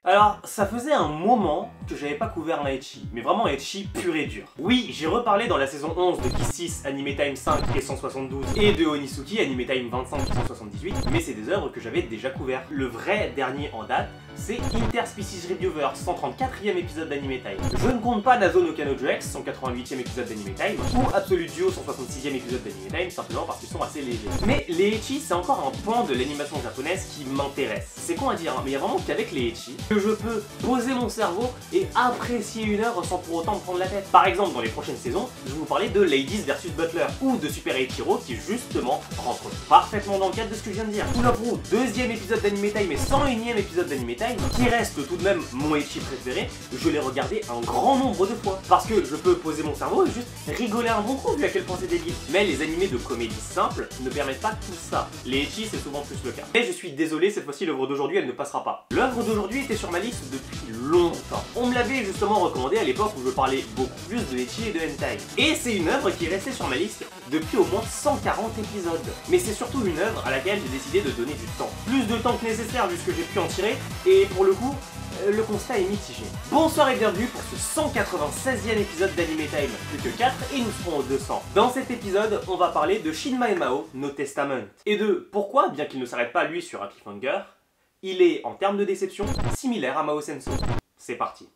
Alors, ça faisait un moment que j'avais pas couvert un ecchi, mais vraiment un ecchi pur et dur. Oui, j'ai reparlé dans la saison 11 de Kiss 6, Anime Time 5 et 172, et de Onisuki, Anime Time 25 et 178, mais c'est des œuvres que j'avais déjà couvertes. Le vrai dernier en date, c'est Interspecies Reviewer, 134e épisode d'Anime Time. Je ne compte pas Nazo no Kanojo X, 188e épisode d'Anime Time, ou Absolute Duo, 166e épisode d'Anime Time, simplement parce qu'ils sont assez légers. Mais les ecchi, c'est encore un pan de l'animation japonaise qui m'intéresse. C'est con à dire, hein, mais il y a vraiment qu'avec les ecchi que je peux poser mon cerveau et apprécier une œuvre sans pour autant me prendre la tête. Par exemple, dans les prochaines saisons, je vais vous parler de Ladies vs Butler, ou de Super Eiichiro qui justement rentre parfaitement dans le cadre de ce que je viens de dire. Pull Up Room, deuxième épisode d'Anime Time et 101e épisode d'Anime Time, qui reste tout de même mon ecchi préféré, je l'ai regardé un grand nombre de fois. Parce que je peux poser mon cerveau et juste rigoler un bon coup vu à quel point c'est débile. Mais les animés de comédie simple ne permettent pas tout ça. Les ecchi c'est souvent plus le cas. Mais je suis désolé, cette fois-ci l'œuvre d'aujourd'hui elle ne passera pas. L'œuvre d'aujourd'hui était sur ma liste depuis longtemps. On me l'avait justement recommandé à l'époque où je parlais beaucoup plus de ecchi et de hentai. Et c'est une œuvre qui est restée sur ma liste depuis au moins 140 épisodes. Mais c'est surtout une œuvre à laquelle j'ai décidé de donner du temps. Plus de temps que nécessaire vu ce que j'ai pu en tirer, et pour le coup, le constat est mitigé. Bonsoir et bienvenue pour ce 196e épisode d'Anime Time, plus que 4 et nous serons au 200. Dans cet épisode, on va parler de Shinmai Mao no Testament, et de pourquoi, bien qu'il ne s'arrête pas lui sur un cliffhanger, il est, en termes de déception, similaire à Mao Senso. C'est parti.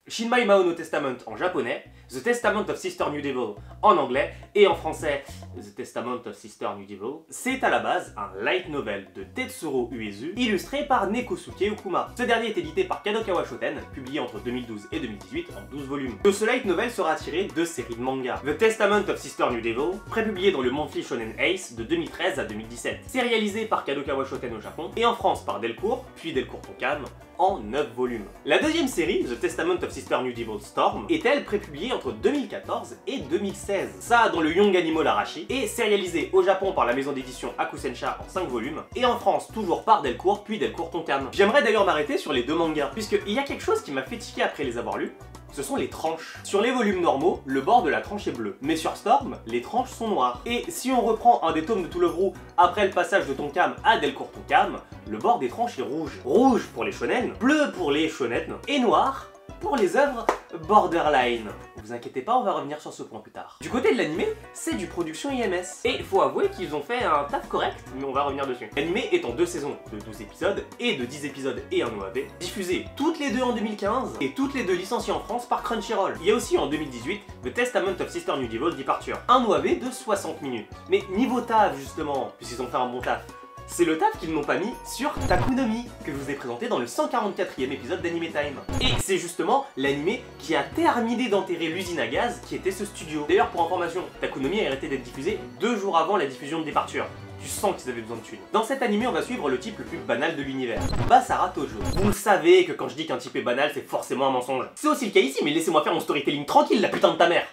Shinmai Mao no Testament en japonais, The Testament of Sister New Devil en anglais, et en français, The Testament of Sister New Devil, c'est à la base un light novel de Tetsuro Uezu, illustré par Nekosuke Okuma. Ce dernier est édité par Kadokawa Shoten, publié entre 2012 et 2018 en 12 volumes. De ce light novel sera tiré deux séries de mangas. The Testament of Sister New Devil, prépublié dans le Monthly Shonen Ace de 2013 à 2017. C'est réalisé par Kadokawa Shoten au Japon, et en France par Delcourt, puis Delcourt Tonkam, en 9 volumes. La deuxième série, The Testament of Sister New Devil Storm, est elle prépubliée entre 2014 et 2016. Ça dans le Young Animal Arashi, et sérialisé au Japon par la maison d'édition Akusensha en 5 volumes, et en France toujours par Delcourt, puis Delcourt Tonkam. J'aimerais d'ailleurs m'arrêter sur les deux mangas, puisqu'il y a quelque chose qui m'a fait tiquer après les avoir lus, ce sont les tranches. Sur les volumes normaux, le bord de la tranche est bleu, mais sur Storm, les tranches sont noires. Et si on reprend un des tomes de To Love Ru après le passage de Tonkam à Delcourt Tonkam, le bord des tranches est rouge. Rouge pour les shonen, bleu pour les shonen, et noir pour les œuvres borderline. Vous inquiétez pas, on va revenir sur ce point plus tard. Du côté de l'animé, c'est du production IMS. Et faut avouer qu'ils ont fait un taf correct, mais on va revenir dessus. L'animé est en 2 saisons de 12 épisodes, et de 10 épisodes et un OAV, diffusés toutes les deux en 2015, et toutes les deux licenciées en France par Crunchyroll. Il y a aussi en 2018, The Testament of Sister New Devil Departure, un OAV de 60 minutes. Mais niveau taf justement, puisqu'ils ont fait un bon taf, c'est le taf qu'ils n'ont pas mis sur Takunomi, que je vous ai présenté dans le 144e épisode d'Anime Time. Et c'est justement l'anime qui a terminé d'enterrer l'usine à gaz qui était ce studio. D'ailleurs, pour information, Takunomi a arrêté d'être diffusé 2 jours avant la diffusion de Departure. Tu sens qu'ils avaient besoin de thunes. Dans cet anime, on va suivre le type le plus banal de l'univers, Basara Tojo. Vous le savez que quand je dis qu'un type est banal, c'est forcément un mensonge. C'est aussi le cas ici, mais laissez-moi faire mon storytelling tranquille, la putain de ta mère.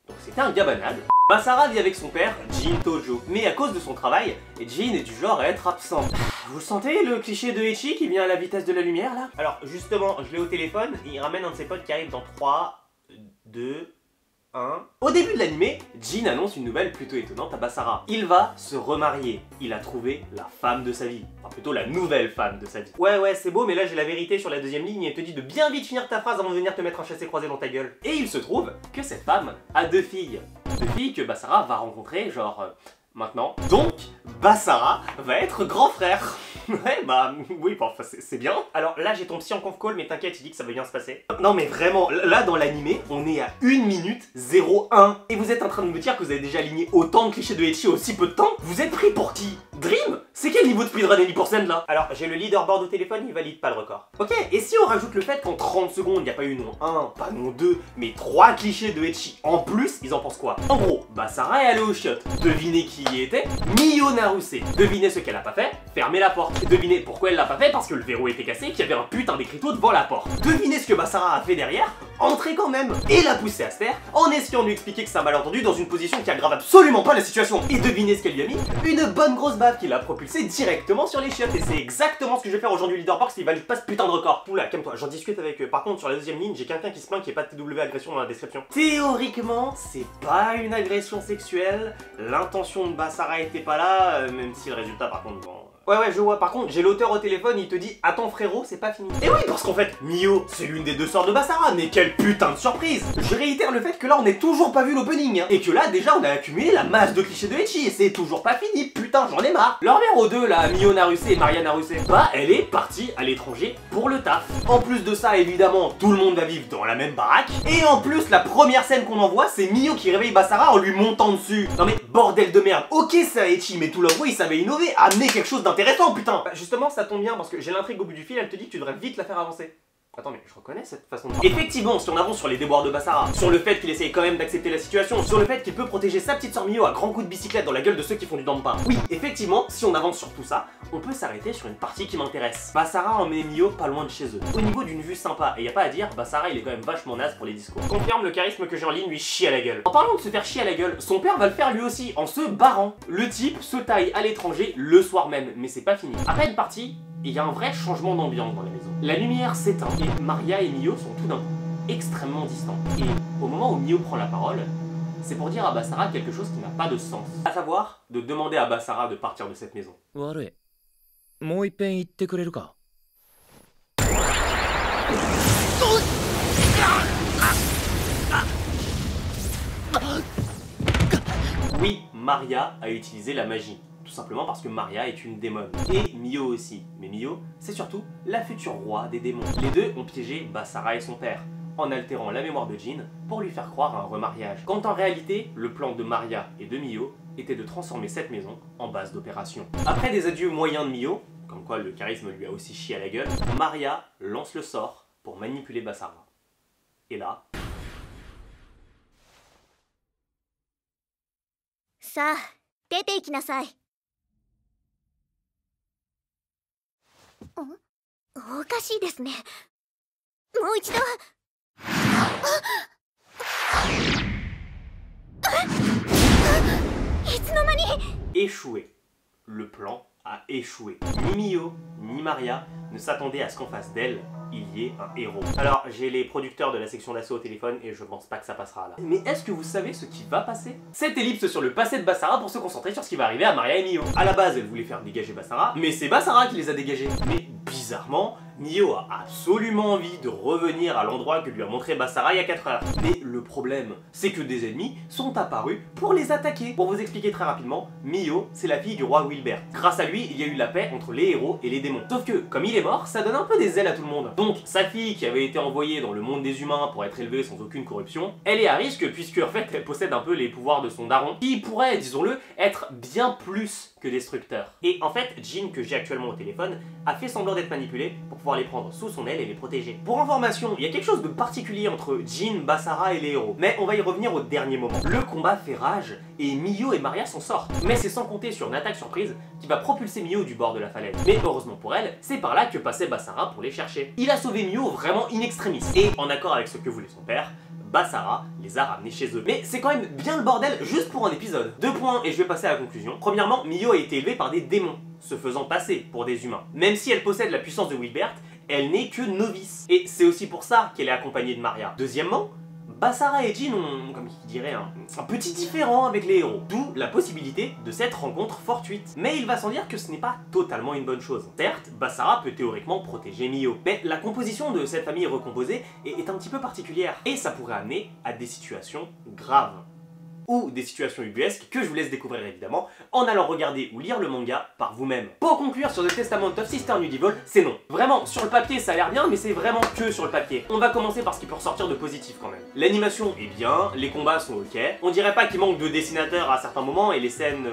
Donc c'était un gars banal. Basara vit avec son père, Jin Tojo, mais à cause de son travail, Jin est du genre à être absent. Vous sentez le cliché de ecchi qui vient à la vitesse de la lumière là? Alors justement, je l'ai au téléphone, il ramène un de ses potes qui arrive dans 3, 2, 1... Au début de l'animé, Jin annonce une nouvelle plutôt étonnante à Basara. Il va se remarier. Il a trouvé la femme de sa vie. Enfin plutôt la nouvelle femme de sa vie. Ouais c'est beau, mais là j'ai la vérité sur la deuxième ligne et te dit de bien vite finir ta phrase avant de venir te mettre un chassé-croisé dans ta gueule. Et il se trouve que cette femme a 2 filles. 2 filles que Basara va rencontrer genre... maintenant. Donc, Basara va être grand frère. Ouais, bah, oui, bon, enfin, c'est bien. Alors là, j'ai ton psy en conf call, mais t'inquiète, il dit que ça va bien se passer. Non, mais vraiment, là, dans l'animé, on est à 1 minute 01. Et vous êtes en train de me dire que vous avez déjà aligné autant de clichés de ecchi en aussi peu de temps? Vous êtes pris pour qui? Dream? C'est quel niveau de speedrun Any% là? Alors, j'ai le leaderboard au téléphone, il valide pas le record. Ok, et si on rajoute le fait qu'en 30 secondes, il n'y a pas eu non 1, pas non 2, mais 3 clichés de ecchi en plus, ils en pensent quoi? En gros, Basara est allée au chiottes. Devinez qui y était? Mio Naruse. Devinez ce qu'elle a pas fait? Fermez la porte. Devinez pourquoi elle l'a pas fait, parce que le verrou était cassé et qu'il y avait un putain d'écriteau devant la porte. Devinez ce que Basara a fait derrière, entrer quand même, et l'a poussé à se taire en essayant de lui expliquer que c'est un malentendu dans une position qui aggrave absolument pas la situation. Et devinez ce qu'elle lui a mis, une bonne grosse baffe qui l'a propulsé directement sur les chiottes. Et c'est exactement ce que je vais faire aujourd'hui Leader Box, il valide pas ce putain de record. Oula, calme-toi, j'en discute avec eux. Par contre, sur la deuxième ligne, j'ai quelqu'un qui se plaint qu'il n'y ait pas de TW agression dans la description. Théoriquement, c'est pas une agression sexuelle, l'intention de Basara était pas là, même si le résultat par contre, bon... Ouais, je vois. Par contre, j'ai l'auteur au téléphone, il te dit « Attends frérot, c'est pas fini ». Et oui, parce qu'en fait, Mio, c'est l'une des deux sœurs de Basara, mais quelle putain de surprise. Je réitère le fait que là, on n'est toujours pas vu l'opening, hein, et que là, déjà, on a accumulé la masse de clichés de Ecchi, et c'est toujours pas fini, putain, j'en ai marre. Leur mère aux deux, là, Mio Naruse et Maria Naruse, bah, elle est partie à l'étranger pour le taf. En plus de ça, évidemment, tout le monde va vivre dans la même baraque, et en plus, la première scène qu'on en voit, c'est Mio qui réveille Basara en lui montant dessus. Non mais, bordel de merde, ok, c'est Ecchi, mais tout le coup, il savait innover, amener quelque chose intéressant, putain. Bah justement ça tombe bien parce que j'ai l'intrigue au bout du fil, elle te dit que tu devrais vite la faire avancer. Attends mais je reconnais cette façon de faire. Effectivement, si on avance sur les déboires de Basara, sur le fait qu'il essaye quand même d'accepter la situation, sur le fait qu'il peut protéger sa petite sœur Mio à grands coups de bicyclette dans la gueule de ceux qui font du dampa. Oui, effectivement, si on avance sur tout ça, on peut s'arrêter sur une partie qui m'intéresse. Basara emmené Mio pas loin de chez eux, au niveau d'une vue sympa, et y a pas à dire, Basara il est quand même vachement naze pour les discours. Confirme, le charisme que j'ai en ligne lui chie à la gueule. En parlant de se faire chier à la gueule, son père va le faire lui aussi, en se barrant. Le type se taille à l'étranger le soir même, mais c'est pas fini. Après une partie, il y a un vrai changement d'ambiance dans la maison. La lumière s'éteint et Maria et Mio sont tout d'un coup extrêmement distants. Et au moment où Mio prend la parole, c'est pour dire à Basara quelque chose qui n'a pas de sens. À savoir, de demander à Basara de partir de cette maison. Oui, Maria a utilisé la magie. Tout simplement parce que Maria est une démone. Et Mio aussi. Mais Mio, c'est surtout la future roi des démons. Les deux ont piégé Basara et son père, en altérant la mémoire de Jin pour lui faire croire à un remariage. Quand en réalité, le plan de Maria et de Mio était de transformer cette maison en base d'opération. Après des adieux moyens de Mio, comme quoi le charisme lui a aussi chié à la gueule, Maria lance le sort pour manipuler Basara. Et là... Ça, 出て行きなさい。おかしいですね。もう一度。いつの間に。Échoué. Le plan a échoué. Ni Mio, ni Maria ne s'attendaient à ce qu'en face d'elle, il y ait un héros. Alors, j'ai les producteurs de la section d'assaut au téléphone et je pense pas que ça passera là. Mais est-ce que vous savez ce qui va passer? Cette ellipse sur le passé de Basara pour se concentrer sur ce qui va arriver à Maria et Mio. À la base, elle voulait faire dégager Basara, mais c'est Basara qui les a dégagés. Mais bizarrement, Mio a absolument envie de revenir à l'endroit que lui a montré Basara il y a 4 heures. Mais le problème, c'est que des ennemis sont apparus pour les attaquer. Pour vous expliquer très rapidement, Mio, c'est la fille du roi Wilbert. Grâce à lui, il y a eu la paix entre les héros et les démons. Sauf que, comme il est mort, ça donne un peu des ailes à tout le monde. Donc, sa fille, qui avait été envoyée dans le monde des humains pour être élevée sans aucune corruption, elle est à risque puisque, en fait, elle possède un peu les pouvoirs de son daron, qui pourrait, disons-le, être bien plus que destructeur. Et en fait, Jin, que j'ai actuellement au téléphone, a fait semblant d'être manipulé pour pouvoir les prendre sous son aile et les protéger. Pour information, il y a quelque chose de particulier entre Jin, Basara et les héros, mais on va y revenir au dernier moment. Le combat fait rage et Mio et Maria s'en sortent, mais c'est sans compter sur une attaque surprise qui va propulser Mio du bord de la falaise. Mais heureusement pour elle, c'est par là que passait Basara pour les chercher. Il a sauvé Mio vraiment in extremis, et en accord avec ce que voulait son père, Basara les a ramenés chez eux. Mais c'est quand même bien le bordel juste pour un épisode. 2 points et je vais passer à la conclusion. Premièrement, Mio a été élevée par des démons, se faisant passer pour des humains. Même si elle possède la puissance de Wilbert, elle n'est que novice. Et c'est aussi pour ça qu'elle est accompagnée de Maria. Deuxièmement, Basara et Jin ont, comme qui dirait, un petit différent avec les héros. D'où la possibilité de cette rencontre fortuite. Mais il va sans dire que ce n'est pas totalement une bonne chose. Certes, Basara peut théoriquement protéger Mio, mais la composition de cette famille recomposée est un petit peu particulière. Et ça pourrait amener à des situations graves. Ou des situations ubuesques que je vous laisse découvrir évidemment en allant regarder ou lire le manga par vous-même. Pour conclure sur The Testament of Sister New Devil, c'est non. Vraiment, sur le papier ça a l'air bien, mais c'est vraiment que sur le papier. On va commencer par ce qui peut ressortir de positif quand même. L'animation est bien, les combats sont ok, on dirait pas qu'il manque de dessinateurs à certains moments et les scènes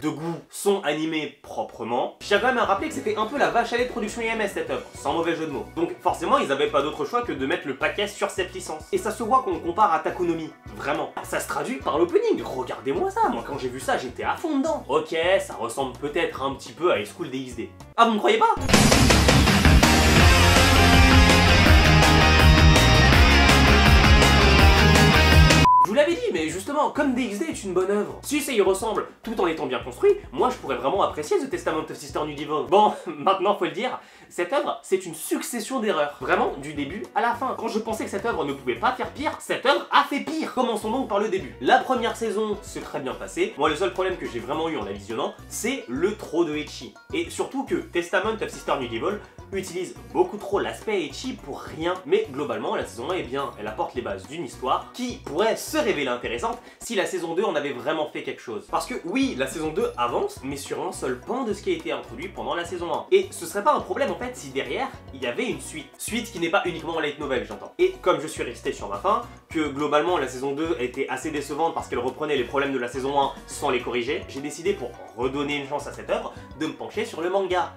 de goût sont animés proprement. Je tiens quand même à rappeler que c'était un peu la vache à lait de production IMS cette œuvre, sans mauvais jeu de mots. Donc forcément ils avaient pas d'autre choix que de mettre le paquet sur cette licence. Et ça se voit qu'on compare à Takunomi, vraiment. Ça se traduit par l'opening, regardez-moi ça, moi quand j'ai vu ça j'étais à fond dedans. Ok, ça ressemble peut-être un petit peu à High School DxD. Ah vous me croyez pas? Je vous l'avais dit, mais justement, comme DxD est une bonne œuvre, si ça y ressemble tout en étant bien construit, moi je pourrais vraiment apprécier The Testament of Sister New Devil. Bon, maintenant faut le dire, cette œuvre, c'est une succession d'erreurs. Vraiment, du début à la fin. Quand je pensais que cette œuvre ne pouvait pas faire pire, cette œuvre a fait pire. Commençons donc par le début. La première saison s'est très bien passée. Moi, le seul problème que j'ai vraiment eu en la visionnant, c'est le trop de ecchi. Et surtout que Testament of Sister New Devil utilise beaucoup trop l'aspect ecchi pour rien. Mais globalement, la saison 1 est bien. Elle apporte les bases d'une histoire qui pourrait se révéler intéressante si la saison 2 en avait vraiment fait quelque chose. Parce que oui, la saison 2 avance, mais sur un seul pan de ce qui a été introduit pendant la saison 1. Et ce serait pas un problème en fait si derrière, il y avait une suite. Suite qui n'est pas uniquement light novel, j'entends. Et comme je suis resté sur ma faim, que globalement la saison 2 était assez décevante parce qu'elle reprenait les problèmes de la saison 1 sans les corriger, j'ai décidé pour redonner une chance à cette œuvre, de me pencher sur le manga.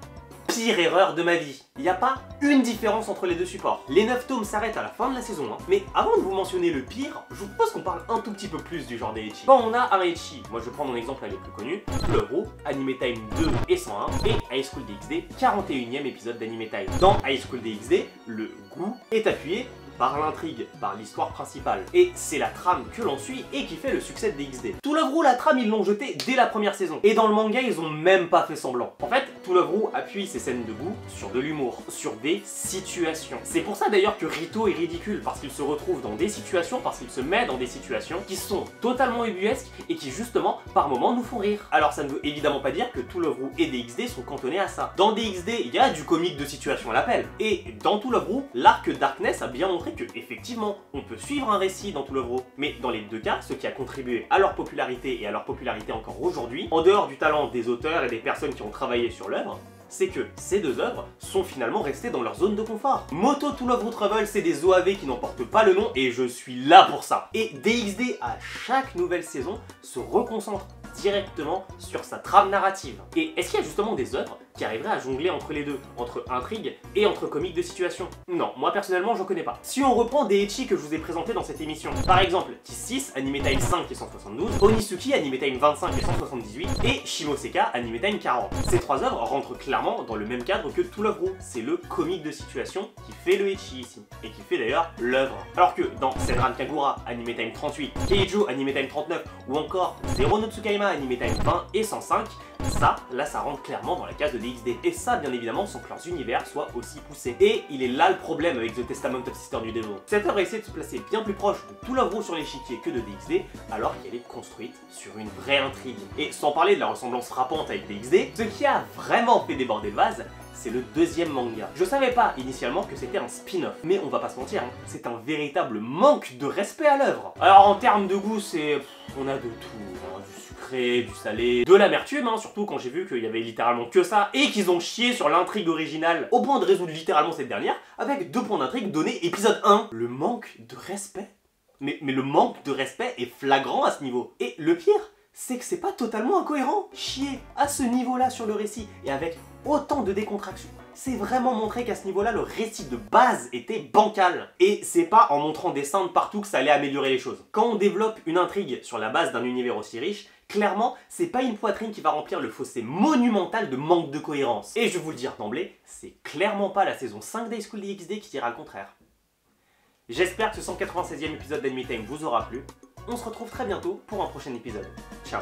Pire erreur de ma vie. Il n'y a pas une différence entre les deux supports. Les 9 tomes s'arrêtent à la fin de la saison 1, mais avant de vous mentionner le pire, je vous propose qu'on parle un tout petit peu plus du genre des ecchi. Quand on a un ecchi, moi je vais prendre mon exemple les plus connus, le Roux, Anime Time 2 et 101, et High School DxD, 41e épisode d'Anime Time. Dans High School DxD, le goût est appuyé par l'intrigue, par l'histoire principale. Et c'est la trame que l'on suit et qui fait le succès de DxD. To Love Ru, la trame, ils l'ont jeté dès la première saison. Et dans le manga, ils ont même pas fait semblant. En fait, To Love Ru appuie ses scènes de goût sur de l'humour, sur des situations. C'est pour ça d'ailleurs que Rito est ridicule, parce qu'il se retrouve dans des situations, parce qu'il se met dans des situations qui sont totalement ubuesques et qui justement, par moments, nous font rire. Alors ça ne veut évidemment pas dire que To Love Ru et DxD sont cantonnés à ça. Dans DxD, il y a du comique de situation à l'appel. Et dans To Love Ru, l'arc Darkness a bien montré que, effectivement, on peut suivre un récit dans To Love Ru, mais dans les deux cas, ce qui a contribué à leur popularité et à leur popularité encore aujourd'hui, en dehors du talent des auteurs et des personnes qui ont travaillé sur l'œuvre, c'est que ces deux œuvres sont finalement restées dans leur zone de confort. Moto To Love Ru Travel, c'est des OAV qui n'en portent pas le nom et je suis là pour ça. Et DxD, à chaque nouvelle saison, se reconcentre directement sur sa trame narrative. Et est-ce qu'il y a justement des œuvres qui arriveraient à jongler entre les deux, entre intrigue et entre comique de situation? Non, moi personnellement j'en connais pas. Si on reprend des ecchi que je vous ai présentés dans cette émission, par exemple Kiss 6, Anime Time 5 et 172, Onisuki, Anime Time 25 et 178, et Shimoseka, Anime Time 40. Ces trois œuvres rentrent clairement dans le même cadre que To Love Ru. C'est le comique de situation qui fait le ecchi ici, et qui fait d'ailleurs l'œuvre. Alors que dans Senran Kagura, Anime Time 38, Keijo, Anime Time 39, ou encore Zero no Tsukaima, Anime Time 20 et 105, ça, là, ça rentre clairement dans la case de DxD. Et ça, bien évidemment, sans que leurs univers soient aussi poussés. Et il est là le problème avec The Testament of Sister New Devil. Cette œuvre essaie de se placer bien plus proche de To Love Ru sur l'échiquier que de DxD, alors qu'elle est construite sur une vraie intrigue. Et sans parler de la ressemblance frappante avec DxD, ce qui a vraiment fait déborder le vase, c'est le deuxième manga. Je savais pas initialement que c'était un spin-off, mais on va pas se mentir, hein, c'est un véritable manque de respect à l'œuvre. Alors en termes de goût, c'est... on a de tout, hein, du sucré, du salé, de l'amertume, hein, surtout quand j'ai vu qu'il y avait littéralement que ça, et qu'ils ont chié sur l'intrigue originale au point de résoudre littéralement cette dernière, avec 2 points d'intrigue donnés épisode 1. Le manque de respect. Mais le manque de respect est flagrant à ce niveau. Et le pire, c'est que c'est pas totalement incohérent. Chier à ce niveau-là sur le récit, et avec autant de décontraction, c'est vraiment montrer qu'à ce niveau-là, le récit de base était bancal. Et c'est pas en montrant des seins de partout que ça allait améliorer les choses. Quand on développe une intrigue sur la base d'un univers aussi riche, clairement, c'est pas une poitrine qui va remplir le fossé monumental de manque de cohérence. Et je vais vous le dire d'emblée, c'est clairement pas la saison 5 d'High School DxD qui dira le contraire. J'espère que ce 196e épisode d'Anime Time vous aura plu. On se retrouve très bientôt pour un prochain épisode. Ciao.